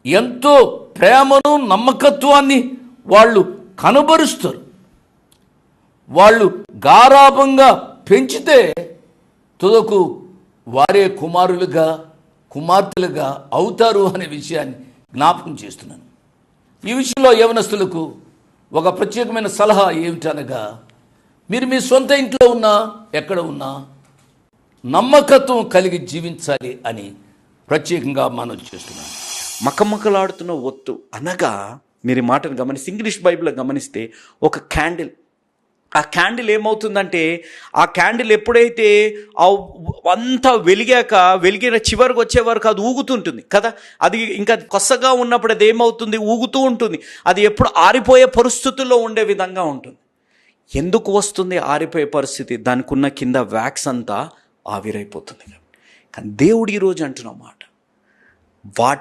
ఎంతో ప్రేమను నమ్మకత్వాన్ని వాళ్ళు కనబరుస్తారు. వాళ్ళు గారాభంగా పెంచితే తుదకు వారే కుమారులుగా కుమార్తెలుగా అవుతారు అనే విషయాన్ని జ్ఞాపకం చేస్తున్నాను. ఈ విషయంలో యవనస్తులకు ఒక ప్రత్యేకమైన సలహా ఏమిటనగా, మీరు మీ సొంత ఇంట్లో ఉన్నా ఎక్కడ ఉన్నా నమ్మకత్వం కలిగి జీవించాలి అని ప్రత్యేకంగా మనం చేస్తున్నాం. మకమకలాడుతున్న ఒత్తు అనగా, మీరు ఈ మాటను గమనిస్తే, ఇంగ్లీష్ బైబిల్లో గమనిస్తే ఒక క్యాండిల్, ఆ క్యాండిల్ ఏమవుతుందంటే, ఆ క్యాండిల్ ఎప్పుడైతే అంతా వెలిగిన చివరికి వచ్చే వరకు అది ఊగుతుంటుంది కదా. అది ఇంకా కొత్తగా ఉన్నప్పుడు అది ఏమవుతుంది, ఊగుతూ ఉంటుంది. అది ఎప్పుడు ఆరిపోయే పరిస్థితుల్లో ఉండే విధంగా ఉంటుంది. ఎందుకు వస్తుంది ఆరిపోయే పరిస్థితి? దానికి ఉన్న కింద వ్యాక్స్ అంతా ఆవిరైపోతుంది. కానీ దేవుడు ఈరోజు అంటున్న మాట,